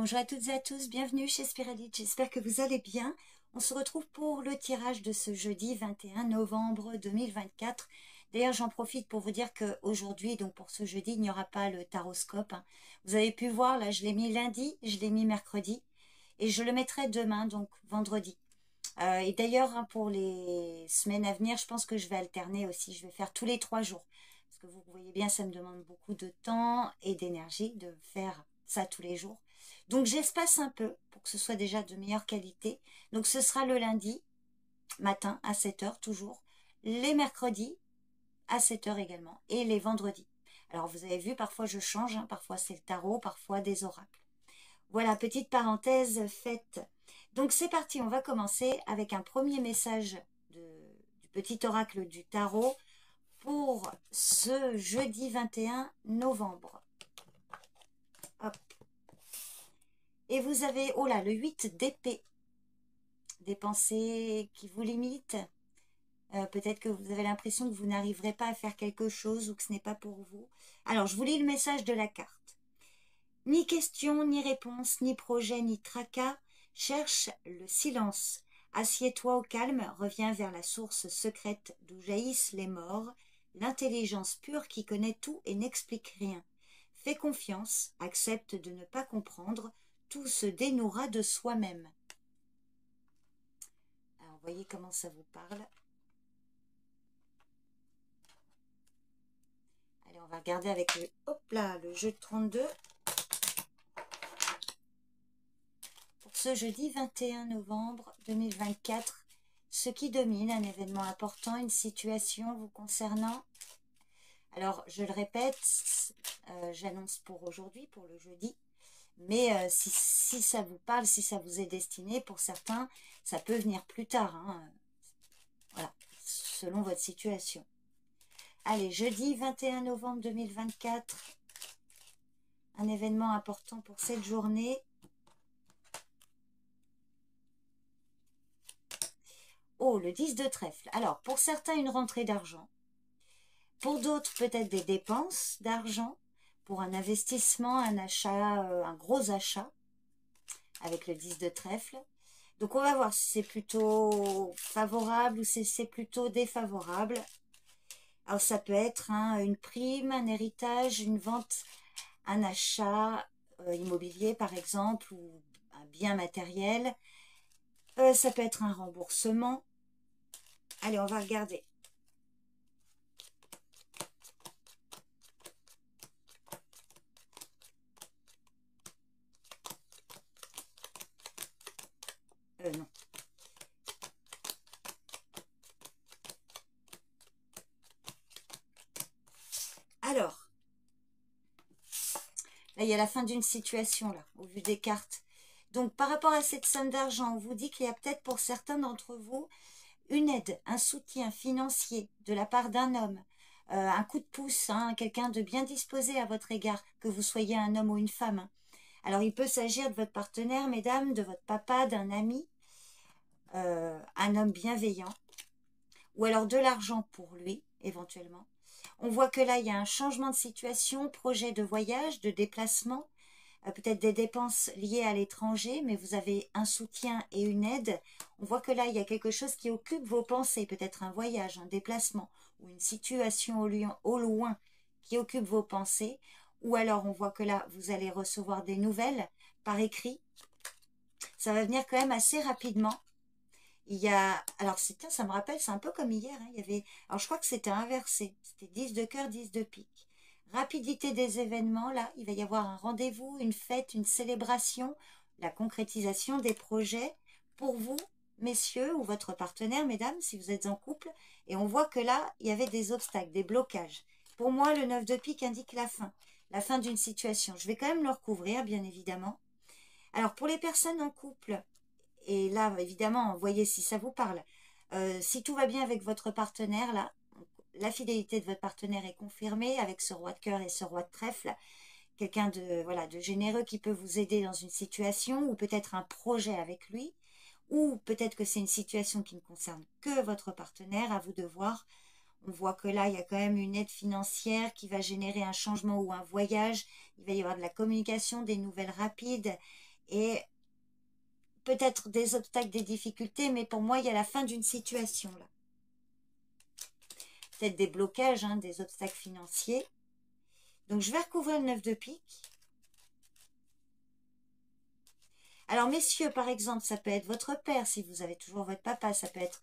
Bonjour à toutes et à tous, bienvenue chez Spiralite, j'espère que vous allez bien. On se retrouve pour le tirage de ce jeudi 21 novembre 2024. D'ailleurs, j'en profite pour vous dire qu'aujourd'hui, donc pour ce jeudi, il n'y aura pas le taroscope. Vous avez pu voir, là, je l'ai mis lundi, je l'ai mis mercredi et je le mettrai demain, donc vendredi. Et d'ailleurs, pour les semaines à venir, je pense que je vais alterner aussi, je vais faire tous les 3 jours. Parce que vous voyez bien, ça me demande beaucoup de temps et d'énergie de faire ça tous les jours. Donc j'espace un peu pour que ce soit déjà de meilleure qualité. Donc ce sera le lundi matin à 7 h toujours, les mercredis à 7 h également et les vendredis. Alors vous avez vu, parfois je change, parfois c'est le tarot, parfois des oracles. Voilà, petite parenthèse faite. Donc c'est parti, on va commencer avec un premier message du petit oracle du tarot pour ce jeudi 21 novembre. Hop. Et vous avez, oh là, le 8 d'épée, des pensées qui vous limitent. Peut-être que vous avez l'impression que vous n'arriverez pas à faire quelque chose ou que ce n'est pas pour vous. Alors, je vous lis le message de la carte. Ni question, ni réponse, ni projet, ni tracas, cherche le silence. Assieds-toi au calme, reviens vers la source secrète d'où jaillissent les morts, l'intelligence pure qui connaît tout et n'explique rien. Fais confiance, accepte de ne pas comprendre, tout se dénouera de soi-même. Alors, voyez comment ça vous parle. Allez, on va regarder avec le, hop là, le jeu de 32. Pour ce jeudi 21 novembre 2024, ce qui domine, un événement important, une situation vous concernant. Alors, je le répète, j'annonce pour aujourd'hui, pour le jeudi, mais si ça vous parle, si ça vous est destiné, pour certains, ça peut venir plus tard, voilà, selon votre situation. Allez, jeudi 21 novembre 2024, un événement important pour cette journée. Oh, le 10 de trèfle. Alors, pour certains, une rentrée d'argent. Pour d'autres, peut-être des dépenses d'argent. Pour un investissement, un achat, un gros achat, avec le 10 de trèfle. Donc, on va voir si c'est plutôt favorable ou si c'est plutôt défavorable. Alors, ça peut être une prime, un héritage, une vente, un achat immobilier, par exemple, ou un bien matériel. Ça peut être un remboursement. Allez, on va regarder. Non. Alors, là, il y a la fin d'une situation, là, au vu des cartes. Donc, par rapport à cette somme d'argent, on vous dit qu'il y a peut-être pour certains d'entre vous une aide, un soutien financier de la part d'un homme, un coup de pouce, quelqu'un de bien disposé à votre égard, que vous soyez un homme ou une femme. Alors, il peut s'agir de votre partenaire, mesdames, de votre papa, d'un ami, un homme bienveillant, ou alors de l'argent pour lui, éventuellement. On voit que là, il y a un changement de situation, projet de voyage, de déplacement, peut-être des dépenses liées à l'étranger, mais vous avez un soutien et une aide. On voit que là, il y a quelque chose qui occupe vos pensées, peut-être un voyage, un déplacement, ou une situation au loin qui occupe vos pensées. Ou alors, on voit que là, vous allez recevoir des nouvelles par écrit. Ça va venir quand même assez rapidement. Il y a, alors ça me rappelle, c'est un peu comme hier, il y avait, alors je crois que c'était inversé, c'était 10 de cœur, 10 de pique. Rapidité des événements, là, il va y avoir un rendez-vous, une fête, une célébration, la concrétisation des projets pour vous, messieurs, ou votre partenaire, mesdames, si vous êtes en couple, et on voit que là, il y avait des obstacles, des blocages. Pour moi, le 9 de pique indique la fin d'une situation. Je vais quand même le recouvrir, bien évidemment. Alors, pour les personnes en couple, et là, évidemment, voyez si ça vous parle. Si tout va bien avec votre partenaire, là, la fidélité de votre partenaire est confirmée avec ce roi de cœur et ce roi de trèfle. Quelqu'un de, voilà, de généreux qui peut vous aider dans une situation ou peut-être un projet avec lui. Ou peut-être que c'est une situation qui ne concerne que votre partenaire, à vous de voir. On voit que là, il y a quand même une aide financière qui va générer un changement ou un voyage. Il va y avoir de la communication, des nouvelles rapides. Et peut-être des obstacles, des difficultés, mais pour moi, il y a la fin d'une situation là. Peut-être des blocages, hein, des obstacles financiers. Donc, je vais recouvrir le 9 de pique. Alors, messieurs, par exemple, ça peut être votre père, si vous avez toujours votre papa. Ça peut être,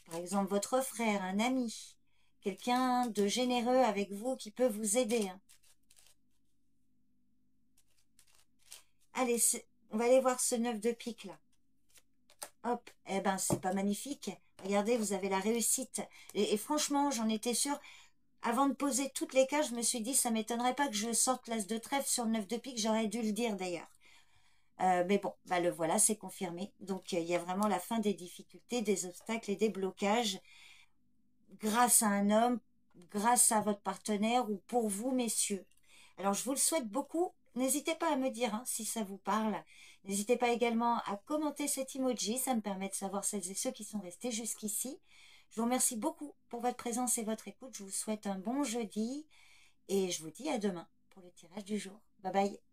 par exemple, votre frère, un ami. Quelqu'un de généreux avec vous qui peut vous aider. Hein. Allez, on va aller voir ce 9 de pique, là. Hop, eh ben, c'est pas magnifique. Regardez, vous avez la réussite. Et franchement, j'en étais sûre. Avant de poser toutes les cartes, je me suis dit, ça m'étonnerait pas que je sorte l'as de trèfle sur le 9 de pique. J'aurais dû le dire, d'ailleurs. Mais bon, bah le voilà, c'est confirmé. Donc, il y a vraiment la fin des difficultés, des obstacles et des blocages grâce à un homme, grâce à votre partenaire ou pour vous, messieurs. Alors, je vous le souhaite beaucoup. N'hésitez pas à me dire hein, si ça vous parle. N'hésitez pas également à commenter cet emoji. Ça me permet de savoir celles et ceux qui sont restés jusqu'ici. Je vous remercie beaucoup pour votre présence et votre écoute. Je vous souhaite un bon jeudi et je vous dis à demain pour le tirage du jour. Bye bye.